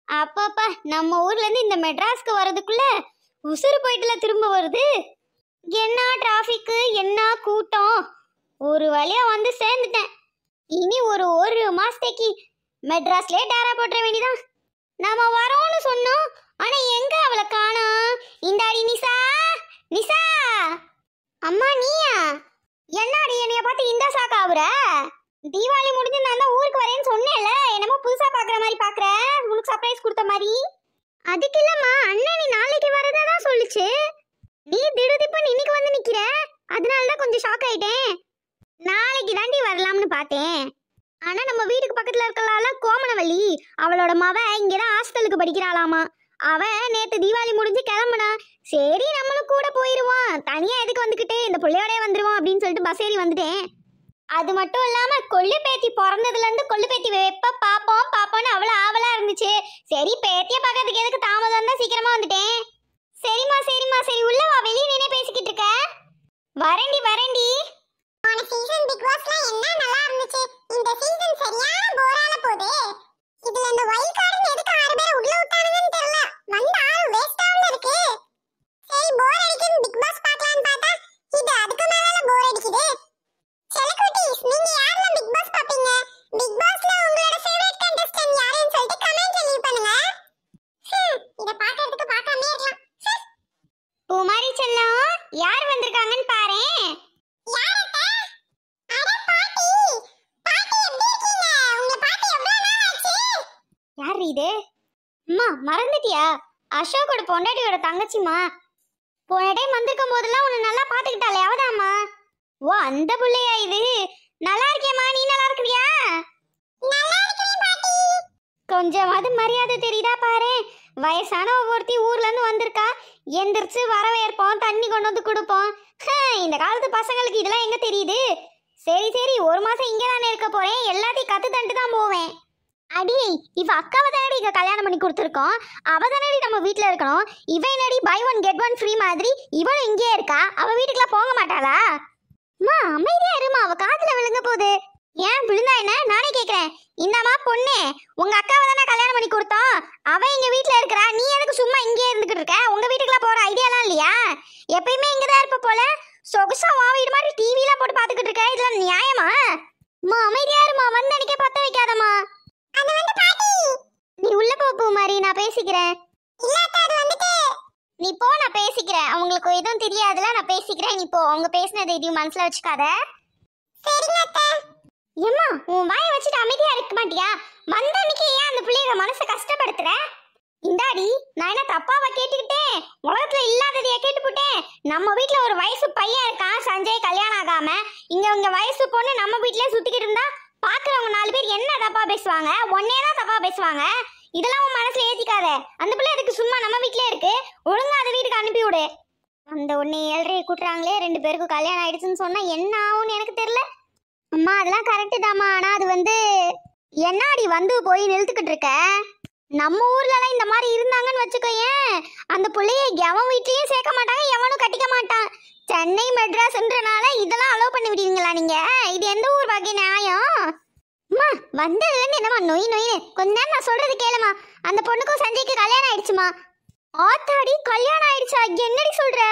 அப்பப்பா நம்ம ஊர்ல இருந்து இந்த மெட்ராஸ்க்கு வரதுக்குள்ள உசுறு போயிட்டுல திரும்ப வருது. என்ன டிராஃபிக், என்ன கூட்டம். ஒரு வழியா வந்து சேர்ந்துட்டேன். இனி ஒரு மாசத்துக்கு மெட்ராஸ்லயே டேரா போட்டுற வேண்டியதான். நாம வரோம்னு சொன்னோம், ஆனா எங்க அவளை காணோம். இந்தாடி நிசா, நிசா. அம்மா நீயா? என்னடி என்னைய பார்த்து இந்த சாக்கா ஆகுற? தீபாவளி முடிஞ்சு நான் தான் ஊருக்கு வரேன்னு சொன்னேன்ல, என்னமோ புதுசா பாக்குற மாதிரி பாக்குற, உனக்கு சர்ப்ரைஸ் கொடுத்த மாதிரி. அதுக்கு இல்லம்மா, அண்ணன் நீ நாளைக்கு வரதா தான் சொல்லுச்சு. நீ திடுதிப்புன்னு இன்னைக்கு வந்து நிக்கிற, அதனால தான் கொஞ்சம் ஷாக் ஆயிட்டேன். நாளைக்கு தாண்டி வரலாம்னு பார்த்தேன். ஆனா நம்ம வீட்டுக்கு பக்கத்துல இருக்கலால கோமனவள்ளி, அவளோட மவ இங்கதான் ஹாஸ்டலுக்கு படிக்கிறாளாமா. அவ நேத்து தீபாவளி முடிஞ்சு கிளம்புனா. சரி நம்மளும் கூட போயிருவோம், தனியா எதுக்கு வந்துக்கிட்டு, இந்த பிள்ளையோடய வந்துருவோம் அப்படின்னு சொல்லிட்டு பஸ் ஏறி வந்துட்டேன். அது மட்டும் இல்லாம கொள்ளு பேத்தி பிறந்ததுல இருந்து கொள்ளு பேத்தி எப்ப பாப்போம்னு அவ்வளவு ஆவலா இருந்துச்சு. சரி பேத்திய பாக்கிறதுக்கு எதுக்கு தாமதம் தான் சீக்கிரமா வந்துட்டேன். சரிம்மா சரி உள்ள வா, வெளியே நின்னே பேசிக்கிட்டு இருக்க. வரேண்டி. போன சீசன் பிக் பாஸ்ல என்ன நல்லா இருந்துச்சு, இந்த சீசன் சரியான போரால போகுது. இதுல இந்த வைல்ட் கார்டுன்னு எதுக்கு 6 பேரை உள்ள விட்டானுங்கன்னு தெரியல. வந்த ஆள் வேஸ்ட் ஆவல இருக்கு. சரி போர் அடிக்குது பிக் பாஸ் பார்க்கலாம்னு பார்த்தா இது அதுக்கு மேல போர் அடிக்குது. செலகுட்டீஸ், நீங்க யாரெல்லாம் பிக் பாஸ் பாப்பீங்க? பிக் பாஸ்ல உங்களோட ஃபேவரட் கண்டஸ்டன்ட் யாருன்னு சொல்லிட்டு கமெண்ட்ல லீவ் பண்ணுங்க. இத பார்க்கிறதுக்கு பார்க்காமயே இருக்கலாம். பூமாரி செல்லம், யார் வந்திருக்காங்கன்னு பாரேன். யார் இது? அம்மா மறந்துட்டியா? அசோக்கோட பொண்டாட்டியோட தங்கச்சிமா. போன டைம் வந்திருக்கும் போதெல்லாம் உன்னை நல்லா பாத்துக்கிட்டாலே அவதாம்மா. ஓ அந்த புள்ளையா இது? நல்லா இருக்கியம்மா, நீ நல்லா இருக்கிறியா? கொஞ்சமாவது மரியாதை தெரியுதா பாரு. வயசான ஒவ்வொருத்தி ஊர்ல இருந்து வந்திருக்கா, எந்திரிச்சு வரவேற்போம், தண்ணி கொண்டு வந்து கொடுப்போம். இந்த காலத்து பசங்களுக்கு இதெல்லாம் எங்க தெரியுது? சரி ஒரு மாசம் இங்கே தானே இருக்க போறேன், எல்லாத்தையும் கத்து தண்டு தான் போவேன். அடி இவ அக்காவை தானடி இங்க கல்யாணம் பண்ணி கொடுத்துருக்கோம், அவ தானடி நம்ம வீட்டுல இருக்கணும். இவ என்னடி buy one get one free மாதிரி இவளும் இங்கே இருக்கா, அவ வீட்டுக்குலாம் போக மாட்டாளா? அம்மா அமைதியா இருமா, அவ காதுல விழுங்க போகுது. ஏன் விழுந்தா என்ன, நானே கேக்குறேன். இந்தம்மா பொண்ணு, உங்க அக்காவை தானே கல்யாணம் பண்ணி கொடுத்தோம், அவ எங்க வீட்டுல இருக்கிறா, நீ எதுக்கு சும்மா இங்கே இருந்துகிட்டு இருக்க? உங்க வீட்டுக்குலாம் போற ஐடியாலாம் இல்லையா? எப்பயுமே இங்கதான் இருப்ப போல, சொகுசா வா வீடு மாதிரி டிவிலாம் போட்டு பாத்துக்கிட்டு இருக்க, இதெல்லாம் நியாயமா? அம்மா அமைதியா இருமா, வந்து அன்னைக்கே பத்த வைக்காதம்மா. அது வந்து பாட்டி, நீ உள்ள போ மாதிரி, நான் பேசிக்கிறேன். இல்ல அது வந்துட்டு நீ போ, நான் பேசிக்கிறேன். அவங்களுக்கு எதுவும் தெரியாதுல, நான் பேசிக்கிறேன். நீ போ, அவங்க பேசினதை எதையும் மனசுல வச்சுக்காத. சரிங்க அத்தை. ஏம்மா உன் வாயை வச்சுட்டு அமைதியா இருக்க மாட்டியா? வந்த அன்னைக்கு ஏன் அந்த பிள்ளைய மனசை கஷ்டப்படுத்துற? இந்தாடி, நான் என்ன தப்பாவா கேட்டுக்கிட்டேன்? உலகத்துல இல்லாததைய கேட்டுப்புட்டேன். நம்ம வீட்டுல ஒரு வயசு பையன் இருக்கான் சஞ்சய், கல்யாணம் ஆகாம. இங்க வயசு பொண்ணு நம்ம வீட்டுல சுத்திக்கிட்டு இருந்தா பாக்குறவங்க 4 பேர் என்ன தப்பா பேசுவாங்க, ஒன்னேதான் தப்பா பேசுவாங்க. இதெல்லாம் உன் மனசுல ஏத்திக்காத. அந்த பிள்ளை அதுக்கு சும்மா நம்ம வீட்லயே இருக்கு, ஒழுங்கா அதை வீட்டுக்கு அனுப்பி விடு. அந்த ஒன்னு 7:30 கூட்டுறாங்களே, 2 பேருக்கு கல்யாணம் ஆயிடுச்சுன்னு சொன்னா என்ன ஆகும்னு எனக்கு தெரியல. அம்மா அதெல்லாம் கரெக்டு தாம்மா, ஆனா அது வந்து என்னாடி வந்து போய் நிறுத்துக்கிட்டு இருக்க? நம்ம ஊர்லலாம் இந்த மாதிரி இருந்தாங்கன்னு வச்சுக்கோயேன், அந்த பிள்ளைய எவன் வீட்லயும் சேர்க்க மாட்டாங்க, எவனும் கட்டிக்க மாட்டான். சென்னை மெட்ராஸ்ன்றனால இதெல்லாம் அலோவ் பண்ணி விடுவீங்களா நீங்க? இது எந்த ஊர் வகை நியாயம்? அம்மா வந்ததுலேருந்து என்னம்மா நொயின்னு கொஞ்ச நேரம் நான் சொல்றது கேளுமா. அந்த பொண்ணுக்கும் சஞ்சய்க்கு கல்யாணம் ஆயிடுச்சுமா. ஆத்தாடி கல்யாணம் ஆயிடுச்சா? என்னடி சொல்ற?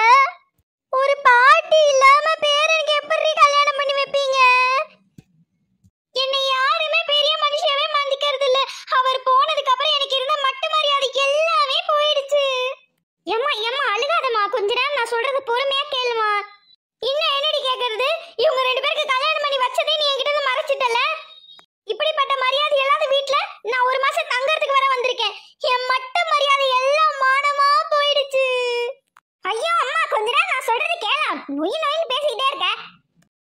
ஒரு பாட்டி இல்லாம பேரனுக்கு எப்படி கல்யாணம் பண்ணி வைப்பீங்க? என்னை யாருமே பெரிய மனுஷியாவே மதிக்கிறது இல்ல. அவர் போனதுக்கு அப்புறம் எனக்கு இருந்த மட்டு மரியாதை எல்லாமே போயிடுச்சு. ஏம்மா அழுகாதம்மா, கொஞ்ச நேரம் நான் சொல்றது பொறுமையா கேளுமா. இன்னும் என்னடி கேக்குறது? இவங்க 2 பேருக்கு கல்யாணம் பண்ணி வச்சதே நீ என்கிட்ட இருந்து மறைச்சிட்டல. இப்படிப்பட்ட மரியாதை இல்லாத வீட்ல நான் 1 மாசம் தங்கறதுக்கு வர வந்திருக்கேன். என் மட்ட மரியாதை எல்லாம் மானமா போயிடுச்சு. ஐயோ அம்மா கொஞ்ச நேரம் நான் சொல்றது கேள. நொயின்னு பேசிக்கிட்டே இருக்க.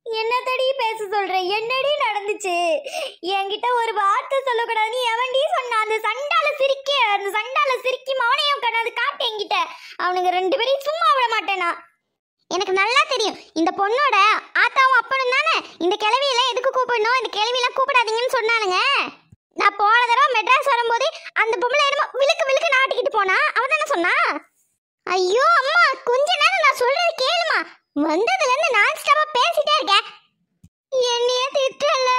என்னத்தடி பேச சொல்ற? என்னடி நடந்துச்சு? என்கிட்ட ஒரு வார்த்தை சொல்லக்கூடாது, நீ எவன்டி சொன்ன? அந்த சண்டால சிரிக்கி மவனையும் கண்ணாது காட்டு என்கிட்ட. அவனுங்க 2 பேரையும் சும்மா விட மாட்டேனா? எனக்கு நல்லா தெரியும், இந்த பொண்ணோட ஆத்தாவும் அப்பனும் தானே இந்த கிழவியெல்லாம் எதுக்கு கூப்பிடணும், இந்த கிழவியெல்லாம் கூப்பிடாதீங்கன்னு சொன்னானுங்க. நான் போன தடவை மெட்ராஸ் வரும்போது அந்த பொம்பளை என்னமோ விழுக்கு நாட்டிக்கிட்டு போனா, அவன் தானே சொன்னா. ஐயோ அம்மா கொஞ்ச நேரம் நான் சொல்றது கேளுமா. வந்ததுல இருந்து நான் ஸ்டாப்பா பேசிட்டே இருக்கேன். என்னைய திட்டல,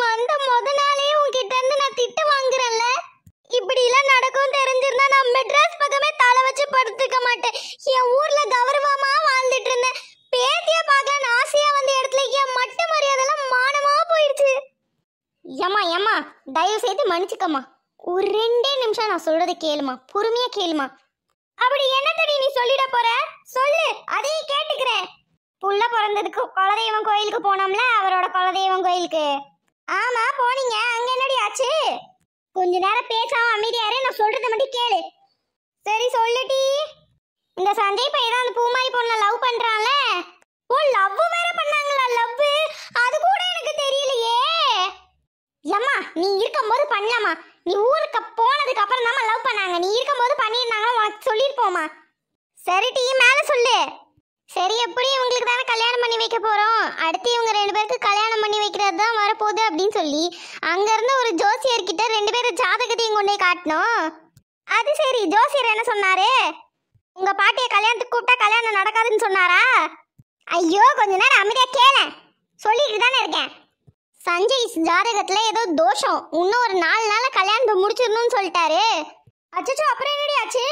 வந்த முத நாளே உன்கிட்ட இருந்து நான் திட்டு வாங்குறேன்ல, இப்படி எல்லாம் நடக்கும் தெரிஞ்சிருந்தா நான் மெட்ராஸ் பக்கமே தலை வச்சு படுத்துக்க மாட்டேன். என் ஊர்ல கௌரவமா வாழ்ந்துட்டு இருந்தேன். பேத்திய பார்க்கலான்னு ஆசையா வந்த இடத்துல என் மட்ட மரியாதைலாம் மானமா போயிடுச்சு. ஏமா தயவு செய்து மன்னிச்சுக்கம்மா. ஒரு 2 நிமிஷம் நான் சொல்றதை கேளுமா, பொறுமையா கேளுமா. அப்படி என்ன தடி நீ சொல்லிட போற? சொல்லு, அதையும் கேட்டுக்கிறேன். புள்ள பிறந்ததுக்கு குலதெய்வம் கோயிலுக்கு போனோம்ல, அவரோட குலதெய்வம் கோயிலுக்கு. ஆமா போனீங்க, அங்க என்னடி ஆச்சு? கொஞ்ச நேரம் பேசாம அமைதியாரு, நான் சொல்றதை மட்டும் கேளு. சரி சொல்லுடி. இந்த சஞ்சய் பையன் தான் அந்த பூமாரி பொண்ணை லவ் பண்றான்ல. ஓ, லவ் வேற பண்ணாங்களா? லவ் அது கூட எனக்கு தெரியலையே. ஏம்மா நீ இருக்கும்போது பண்ணலாமா? நீ ஊருக்கு போனதுக்கு அப்புறம் தான் லவ் பண்ணாங்க. நீ இருக்கும்போது பண்ணியிருந்தாங்க, உனக்கு சொல்லிருப்போமா. சரி டீ, மேல சொல்லு. சரி, எப்படி இவங்களுக்கு தானே கல்யாணம் பண்ணி வைக்க போறோம். அடுத்து இவங்க 2 பேருக்கு கல்யாணம் பண்ணி வைக்கிறது தான் வரப்போகுது அப்படின்னு சொல்லி அங்க இருந்து ஒரு ஜோசியர்கிட்ட 2 பேரும் ஜாதகத்தையும் கொண்டே காட்டணும். அது சரி, ஜோசியர் என்ன சொன்னாரு? உங்க பாட்டியை கல்யாணத்துக்கு கூப்பிட்டா கல்யாணம் நடக்காதுன்னு சொன்னாரா? ஐயோ, கொஞ்ச நேரம் அமைதியா கேள, சொல்லிட்டு தானே இருக்கேன். சஞ்சய் ஜாதகத்துல ஏதோ தோஷம், இன்னும் ஒரு 4 நாள்ல கல்யாணத்தை முடிச்சிடணும்னு சொல்லிட்டாரு. அச்சோ, அப்புறம் என்னடி ஆச்சு?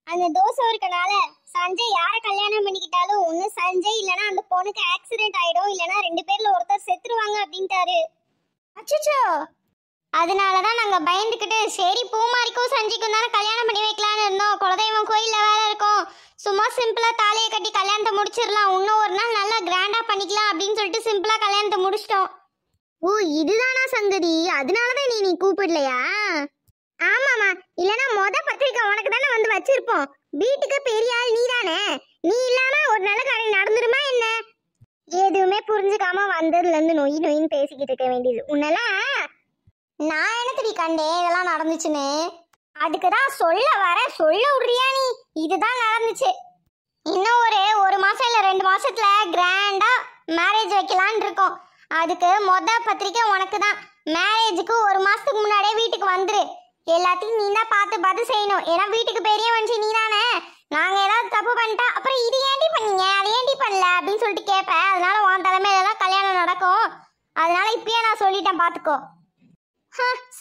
அந்த தோஷம் இருக்கனால சஞ்சய் யாரை கல்யாணம் பண்ணிக்கிட்டாலும் ஒண்ணு சஞ்சய் இல்லனா அந்த பொண்ணுக்கு ஆக்சிடென்ட் ஆயிடும், இல்லனா 2 பேர்ல ஒருத்தர் செத்துருவாங்க அப்படின்ட்டாரு. அச்சோ, அதனாலதான் நாங்க பயந்துக்கிட்டு சரி பூமாரிக்கும் சஞ்சய்க்கும் தானே கல்யாணம் பண்ணி வைக்கலான்னு இருந்தோம். குலதெய்வம் கோயில்ல வேற இருக்கும், சும்மா சிம்பிளா தாலியை கட்டி கல்யாணத்தை முடிச்சிடலாம், இன்னும் ஒரு நாள் நல்லா கிராண்டா பண்ணிக்கலாம் அப்படின்னு சொல்லிட்டு சிம்பிளா கல்யாணத்தை முடிச்சிட்டோம். ஓ, இதுதானா சங்கதி? அதனாலதான் நீ கூப்பிடலையா? ஆமாமா, இல்லனா பத்திரிக்கை உனக்கு தானே வந்து வச்சிருப்போம். வீட்டுக்கு பெரிய ஆள் நீ தானே. நீ இல்லாம ஒரு நல்ல காரியம் நடந்துருமா என்ன? எதுவுமே புரிஞ்சுக்காம வந்ததுல இருந்து நொயின்னு பேசிக்கிட்டு இருக்க வேண்டியது. உன்னெல்லாம் நான் என்ன தெரிய கண்டேன் இதெல்லாம் நடந்துச்சுன்னு. அதுக்குதான் சொல்ல வர, சொல்ல விடுறியா நீ? இதுதான் நடந்துச்சு. இன்னும் ஒரு மாசம் இல்ல 2 மாசத்துல கிராண்டா மேரேஜ் வைக்கலான்னு இருக்கோம். அதுக்கு பத்திரிக்கை உனக்கு தான். மேரேஜுக்கு 1 மாசத்துக்கு முன்னாடியே வீட்டுக்கு வந்துரு. எல்லாத்தையும் நீ தான் பார்த்து செய்யணும். ஏன்னா வீட்டுக்கு பெரிய மனுஷன் நீ தானே. நாங்க ஏதாவது தப்பு பண்ணிட்டா அப்புறம் இது ஏண்டி பண்ணீங்க, அது ஏண்டி பண்ணல அப்படின்னு சொல்லிட்டு கேட்பேன். அதனால உன் தலைமையில தான் கல்யாணம் நடக்கும். அதனால இப்பயே நான் சொல்லிட்டேன், பாத்துக்கோ.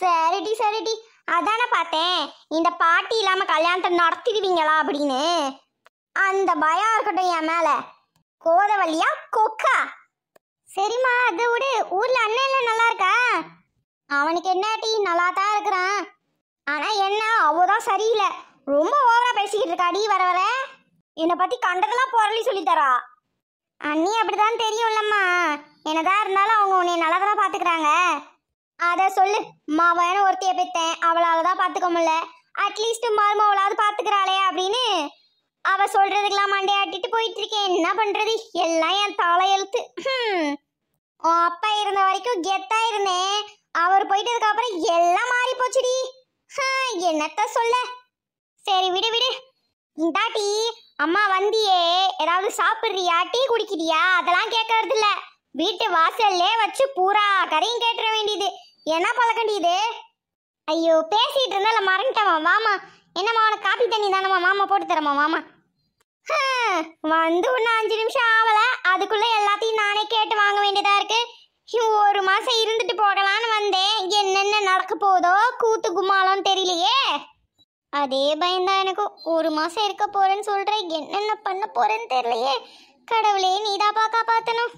சரிடி, அதானே பார்த்தேன் இந்த பாட்டி இல்லாம கல்யாணத்தை நடத்திடுவீங்களா அப்படின்னு. அந்த பயம் இருக்கட்டும் என் மேல. கோதவல்லியா கொக்கா? சரிம்மா, அதை விடு. ஊர்ல அண்ணன் எல்லாம் நல்லா இருக்கா? அவனுக்கு என்ன டீ, நல்லா தான் இருக்கிறான். ஆனா என்ன, அவதான் சரியில்லை, ரொம்ப ஓவரா பேசிக்கிட்டு இருக்காடி. வர வர என்னை பத்தி கண்டதெல்லாம் பொருளி சொல்லித்தரா. அண்ணி அப்படிதான் தெரியும்லம்மா. என்னதான் இருந்தாலும் அவங்க உன்னை நல்லா தானே பாத்துக்கிறாங்க. அத சொல்லு. மாவன ஒருத்தைய பெத்தேன், அவளாலதான் பாத்துக்க முடியல, அட்லீஸ்ட் மருமவளாவது பாத்துக்கிறாளே அப்படின்னு அவ சொல்றதுக்கெல்லாம் மண்டையாட்டிட்டு போயிட்டு இருக்கேன். என்ன பண்றது, எல்லாம் என் தலையெழுத்து. உன் அப்பா இருந்த வரைக்கும் கெத்தா இருந்தேன், அவர் போயிட்டதுக்கு அப்புறம் எல்லாம் மாறி போச்சுடி. என்னத்த சொல்ல. சரி விடு. இந்தா டீ. அம்மா வந்தியே, ஏதாவது சாப்பிடுறியா, டீ குடிக்கிறியா, அதெல்லாம் கேட்கறது இல்ல. வீட்டு வாசல்லே வச்சு பூரா கரையும் கேட்டுற வேண்டியது. என்ன பழக்கண்டி இது? ஐயோ, பேசிட்டு இருந்தால மறந்துட்டமா. வாமா, என்னம்மா உனக்கு காப்பி தண்ணி தானம்மா, மாமா போட்டு தரமா. வாமா. வந்து ஒன்று 5 நிமிஷம் ஆகல, அதுக்குள்ள எல்லாத்தையும் நானே கேட்டு வாங்க வேண்டியதா இருக்கு. 1 மாசம் இருந்துட்டு போகலான்னு வந்தேன். என்னென்ன நடக்க போதோ கூத்து கும்மாலும் தெரியலையே. அதே பயந்தான் எனக்கும். 1 மாசம் இருக்க போறேன்னு சொல்றேன், என்னென்ன பண்ண போறேன்னு தெரியலையே. கடவுளே, நீதாப்பா காப்பாத்தணும்.